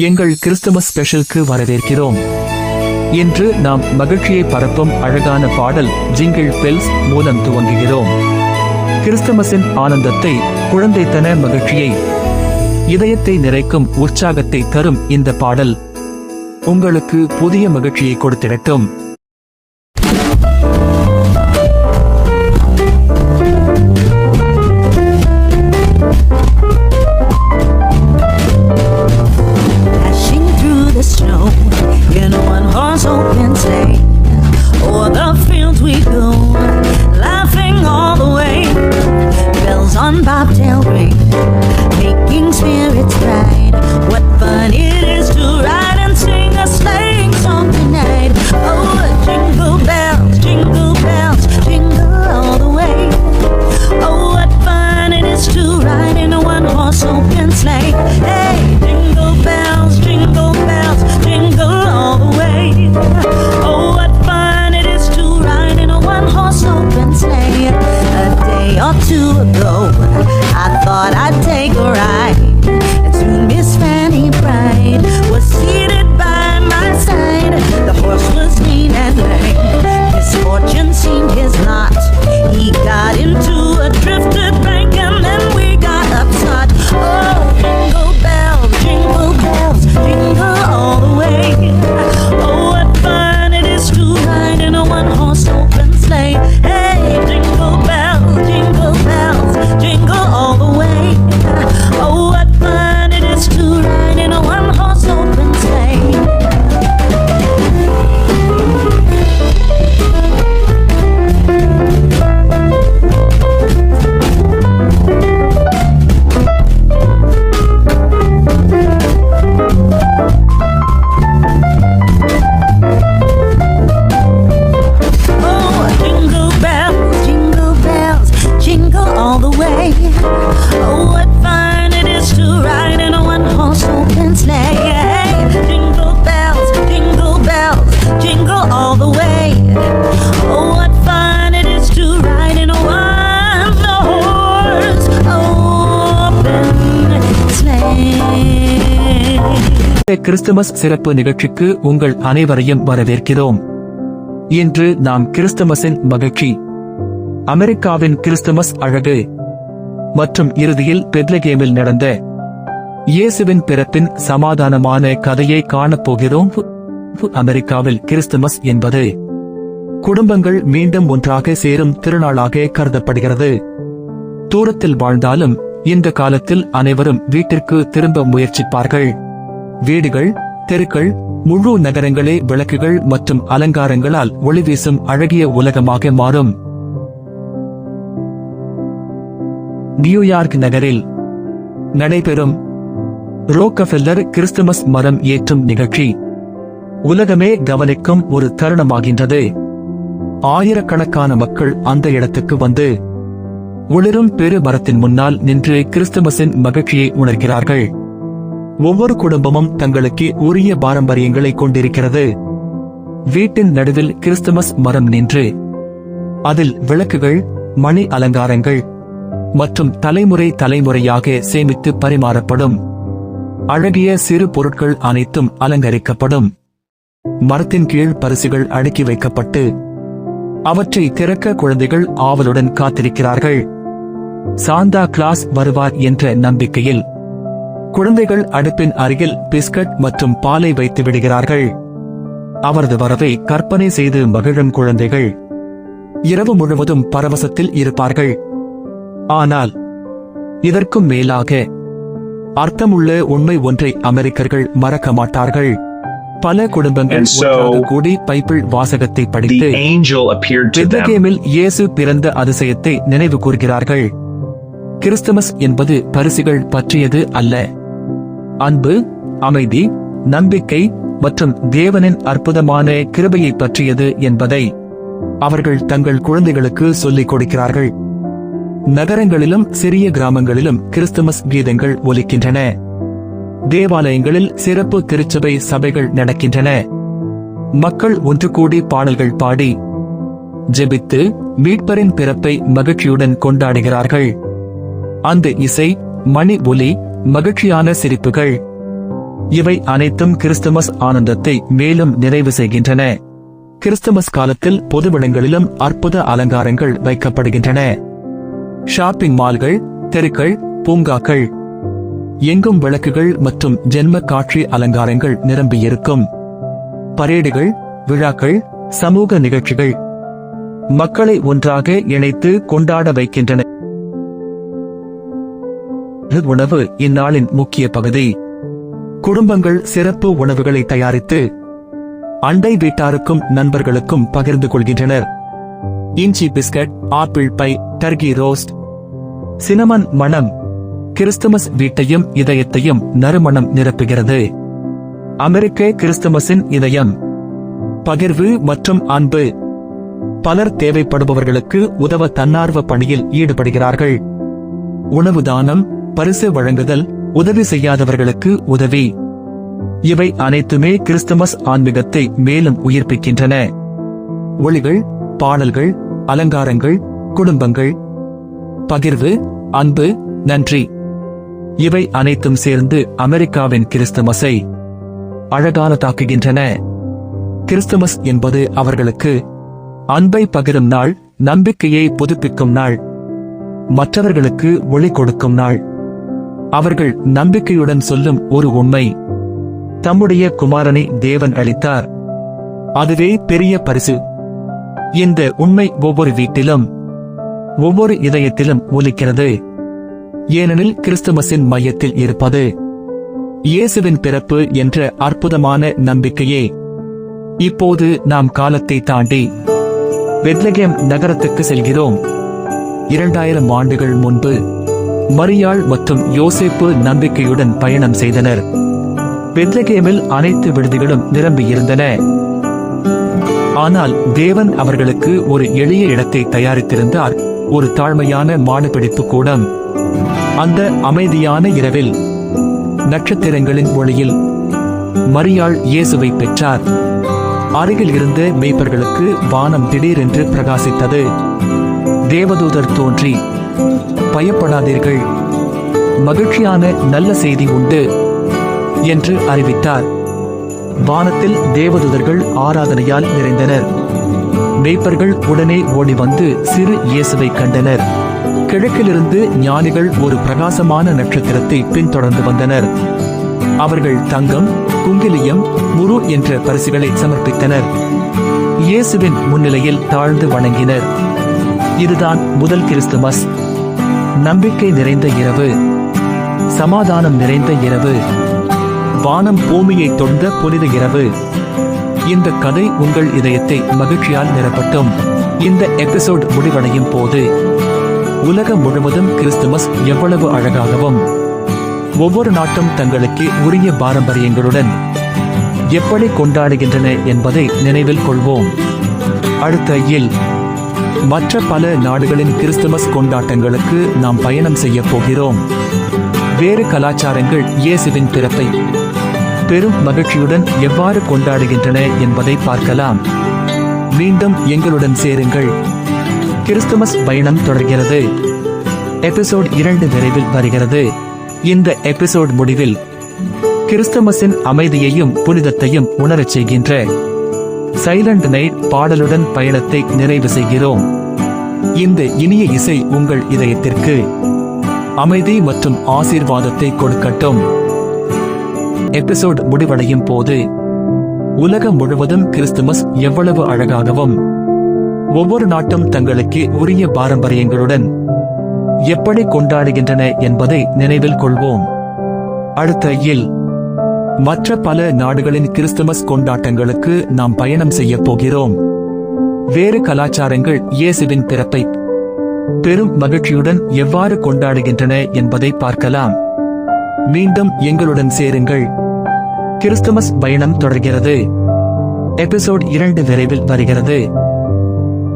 எங்கள் கிறிஸ்துமஸ் ஸ்பெஷலுக்கு வரவேற்கிறோம். இன்று நாம் மகிழ்ச்சியை பரப்பும் அழகான பாடல் ஜிங்கிள் பெல்ஸ் மூலம் துவங்குகிறோம். கிறிஸ்துமஸின் ஆனந்தத்தை, குழந்தைத்தன மகிழ்ச்சியை, இதயத்தை நிறைக்கும் உற்சாகத்தை தரும் இந்த பாடல் உங்களுக்கு புதிய மகிழ்ச்சியை கொடுத்திடட்டும். In a one-horse open sleigh, o'er the fields we go, laughing all the way. Bells on bobtail ring, making spirits bright. What fun it is to ride and sing a sleighing song tonight. Oh, jingle bells, jingle all the way. Oh, what fun it is to ride in a one-horse open sleigh. Hey, jingle bells, jingle all the way. Oh, what fun it is to ride in a one-horse open sleigh. A day or two ago, I thought I'd take a ride, and soon Miss Fanny Bright was seated by my side. The horse was lean and lame, misfortune seemed his lot. He got into a drifted bank and then we got upset. Oh, jingle bells, jingle all the way. Oh, what fun it is to ride in a one-horse open sleigh. Hey, jingle bells, jingle all the way. Oh, what fun it is to ride in a one-horse open sleigh. All the way. Oh, what fun it is to ride in a one-horse open sleigh. Hey, jingle bells, jingle all the way. Oh, what fun it is to ride in a one-horse open sleigh. Christmas சிறப்பு நிகழ்ச்சிக்கு உங்கள் அனைவரையும் வரவேற்கிறோம். இன்று நாம் கிறிஸ்துமஸின் மகிழ்ச்சி, அமெரிக்காவின் Christmas அழகு மற்றும் இறுதியில் பெத்லகேமில் நடந்த இயேசுவின் பிறப்பின் சமாதானமான கதையை காணப்போகிறோம். அமெரிக்காவில் கிறிஸ்துமஸ் என்பது குடும்பங்கள் மீண்டும் ஒன்றாக சேரும் திருநாளாக கருதப்படுகிறது. தூரத்தில் வாழ்ந்தாலும் இந்த காலத்தில் அனைவரும் வீட்டிற்கு திரும்ப முயற்சிப்பார்கள். வீடுகள், தெருக்கள், முழு நகரங்களே விளக்குகள் மற்றும் அலங்காரங்களால் ஒளிவீசும் அழகிய உலகமாக மாறும். நியூயார்க் நகரில் நடைபெறும் ரோக்கஃபெல்லர் கிறிஸ்துமஸ் மரம் ஏற்றும் நிகழ்ச்சி உலகமே கவனிக்கும் ஒரு தருணமாகின்றது. ஆயிரக்கணக்கான மக்கள் அந்த இடத்துக்கு வந்து ஒளிரும் பெரு மரத்தின் முன்னால் நின்று கிறிஸ்துமஸின் மகிழ்ச்சியை உணர்கிறார்கள். ஒவ்வொரு குடும்பமும் தங்களுக்கு உரிய பாரம்பரியங்களை கொண்டிருக்கிறது. வீட்டின் நடுவில் கிறிஸ்துமஸ் மரம் நின்று அதில் விளக்குகள், மணி அலங்காரங்கள் மற்றும் தலைமுறையாக சேமித்து பரிமாறப்படும் அழகிய சிறு பொருட்கள் அனைத்தும் அலங்கரிக்கப்படும். மரத்தின் கீழ் பரிசுகள் அடுக்கி வைக்கப்பட்டு அவற்றை திறக்க குழந்தைகள் ஆவலுடன் காத்திருக்கிறார்கள். சாந்தா கிளாஸ் வருவார் என்ற நம்பிக்கையில் குழந்தைகள் அடுப்பின் அருகில் பிஸ்கட் மற்றும் பாலை வைத்து விடுகிறார்கள். அவரது வரவை கற்பனை செய்து மகிழும் குழந்தைகள் இரவு முழுவதும் பரவசத்தில் இருப்பார்கள். ஆனால் இதற்கும் மேலாக அர்த்தமுள்ள உண்மை ஒன்றை அமெரிக்கர்கள் மறக்க மாட்டார்கள். பல குடும்பங்கள் ஒன்றாக கூடி பைபிள் வாசகத்தை படித்து பெத்லகேமில் இயேசு பிறந்த அதிசயத்தை நினைவு கூர்கிறார்கள். கிறிஸ்துமஸ் என்பது பரிசுகள் பற்றியது அல்ல, அன்பு, அமைதி, நம்பிக்கை மற்றும் தேவனின் அற்புதமான கிருபையை பற்றியது என்பதை அவர்கள் தங்கள் குழந்தைகளுக்கு சொல்லிக் கொடுக்கிறார்கள். நகரங்களிலும் சிறிய கிராமங்களிலும் கிறிஸ்துமஸ் கீதங்கள் ஒலிக்கின்றன. தேவாலயங்களில் சிறப்பு திருச்சபை சபைகள் நடக்கின்றன. மக்கள் ஒன்று கூடி பாடல்கள் பாடி ஜெபித்து மீட்பரின் பிறப்பை மகிழ்ச்சியுடன் கொண்டாடுகிறார்கள். அந்த இசை, மணி ஒலி, மகிழ்ச்சியான சிரிப்புகள் இவை அனைத்தும் கிறிஸ்துமஸ் ஆனந்தத்தை மேலும் நிறைவு செய்கின்றன. கிறிஸ்துமஸ் காலத்தில் பொதுவிடங்களிலும் அற்புத அலங்காரங்கள் வைக்கப்படுகின்றன. ஷாப்பிங் மால்கள், தெருக்கள், பூங்காக்கள் எங்கும் விளக்குகள் மற்றும் ஜென்ம காட்சி அலங்காரங்கள் நிரம்பியிருக்கும். பரேடுகள், விழாக்கள், சமூக நிகழ்ச்சிகள் மக்களை ஒன்றாக இணைத்து கொண்டாட வைக்கின்றன. உணவு இந்நாளின் முக்கிய பகுதி. குடும்பங்கள் சிறப்பு உணவுகளை தயாரித்து அண்டை வீட்டாருக்கும் நண்பர்களுக்கும் பகிர்ந்து கொள்கின்றனர். இஞ்சி biscuit, apple pie, turkey roast, cinnamon மணம் கிறிஸ்துமஸ் வீட்டையும் இதயத்தையும் நறுமணம் நிரப்புகிறது. அமெரிக்க கிறிஸ்துமஸின் இதயம் பகிர்வு மற்றும் அன்பு. பலர் தேவைப்படுபவர்களுக்கு உதவ தன்னார்வ பணியில் ஈடுபடுகிறார்கள். உணவு தானம், பரிசு வழங்குதல், உதவி செய்யாதவர்களுக்கு உதவி இவை அனைத்துமே கிறிஸ்துமஸ் ஆன்மீகத்தை மேலும் உயிர்ப்பிக்கின்றன. ஒளிகள், பாடல்கள், அலங்காரங்கள், குடும்பங்கள், பகிர்வு, அன்பு, நன்றி இவை அனைத்தும் சேர்ந்து அமெரிக்காவின் கிறிஸ்துமஸை அழகானதாக்குகின்றன. கிறிஸ்துமஸ் என்பது அவர்களுக்கு அன்பை பகிரும் நாள், நம்பிக்கையை புதுப்பிக்கும் நாள், மற்றவர்களுக்கு ஒளி கொடுக்கும் நாள். அவர்கள் நம்பிக்கையுடன் சொல்லும் ஒரு உண்மை: தம்முடைய குமாரனை தேவன் அளித்தார். அதுவே பெரிய பரிசு. இந்த உண்மை ஒவ்வொரு வீட்டிலும், ஒவ்வொரு இதயத்திலும் ஒலிக்கிறது. ஏனெனில் கிறிஸ்துமஸின் மையத்தில் இருப்பது இயேசுவின் பிறப்பு என்ற அற்புதமான நம்பிக்கையே. இப்போது நாம் காலத்தை தாண்டி பெத்லகேம் நகரத்துக்கு செல்கிறோம். 2000 ஆண்டுகள் முன்பு மரியாள் மற்றும் யோசேப்பு நம்பிக்கையுடன் பயணம் செய்தனர். பெத்லகேமில் அனைத்து விடுதிகளும் நிரம்பியிருந்தன. ஆனால் தேவன் அவர்களுக்கு ஒரு எளிய இடத்தை தயாரித்திருந்தார், ஒரு தாழ்மையான மாடுபிடிப்பு கூடம். அந்த அமைதியான இரவில், நட்சத்திரங்களின் ஒளியில் மரியாள் இயேசுவை பெற்றார். அருகில் இருந்த மேய்ப்பர்களுக்கு வானம் திடீரென்று பிரகாசித்தது. தேவதூதர் தோன்றி, பயப்படாதீர்கள், மகிழ்ச்சியான நல்ல செய்தி உண்டு என்று அறிவித்தார். வானத்தில் தேவதூதர்கள் ஆராதனையால் நிறைந்தனர். மேய்ப்பர்கள் உடனே ஓடி வந்து சிறு இயேசுவை கண்டனர். கிழக்கிலிருந்து ஞானிகள் ஒரு பிரகாசமான நட்சத்திரத்தை பின்தொடர்ந்து வந்தனர். அவர்கள் தங்கம், குங்கிலியம், முரு என்ற பரிசுகளை சமர்ப்பித்தனர். இயேசுவின் முன்னிலையில் தாழ்ந்து வணங்கினர். இதுதான் முதல் கிறிஸ்துமஸ். நம்பிக்கை நிறைந்த இரவு, சமாதானம் நிறைந்த இரவு, வானம் பூமியை தொண்ட புனித இரவு. இந்த கதை உங்கள் இதயத்தை மகிழ்ச்சியால் நிரப்பட்டும். இந்த எபிசோட் முடிவடையும் போது உலகம் முழுவதும் கிறிஸ்துமஸ் எவ்வளவு அழகாகவும் ஒவ்வொரு நாட்டும் தங்களுக்கு உரிய பாரம்பரியங்களுடன் எப்படி கொண்டாடுகின்றன என்பதை நினைவில் கொள்வோம். அடுத்த இல் மற்ற பல நாடுகளின் கிறிஸ்துமஸ் கொண்டாட்டங்களுக்கு நாம் பயணம் செய்ய போகிறோம். வேறு கலாச்சாரங்கள் இயேசுவின் பிறப்பை பெரும் மகிழ்ச்சியுடன் எவ்வாறு கொண்டாடுகின்றன என்பதை பார்க்கலாம். மீண்டும் எங்களுடன் சேருங்கள். கிறிஸ்துமஸ் பயணம் தொடர்கிறது. எபிசோட் 2 விரைவில் வருகிறது. இந்த எபிசோட் முடிவில் கிறிஸ்துமஸின் அமைதியையும் புனிதத்தையும் உணரச் செய்கின்ற சைலண்ட் நைட் பாடலுடன் பயணத்தை நிறைவு செய்கிறோம். இந்த இனிய இசை உங்கள் இதயத்திற்கு அமைதி மற்றும் ஆசீர்வாதத்தை கொடுக்கட்டும். எபிசோட் முடிவடையும் போது உலகம் முழுவதும் கிறிஸ்துமஸ் எவ்வளவு அழகாகவும் ஒவ்வொரு நாட்டும் தங்களுக்கு உரிய பாரம்பரியங்களுடன் எப்படி கொண்டாடுகின்றன என்பதை நினைவில் கொள்வோம். அடுத்த இல் மற்ற பல நாடுகளின் கிறிஸ்துமஸ் கொண்டாட்டங்களுக்கு நாம் பயணம் செய்ய போகிறோம். வேறு கலாச்சாரங்கள் இயேசுவின் பிறப்பை பெரும் மகிழ்ச்சியுடன் எவ்வாறு கொண்டாடுகின்றன என்பதை பார்க்கலாம். மீண்டும் எங்களுடன் சேருங்கள். கிறிஸ்துமஸ் பயணம் தொடர்கிறது. எபிசோட் 2 விரைவில் வருகிறது.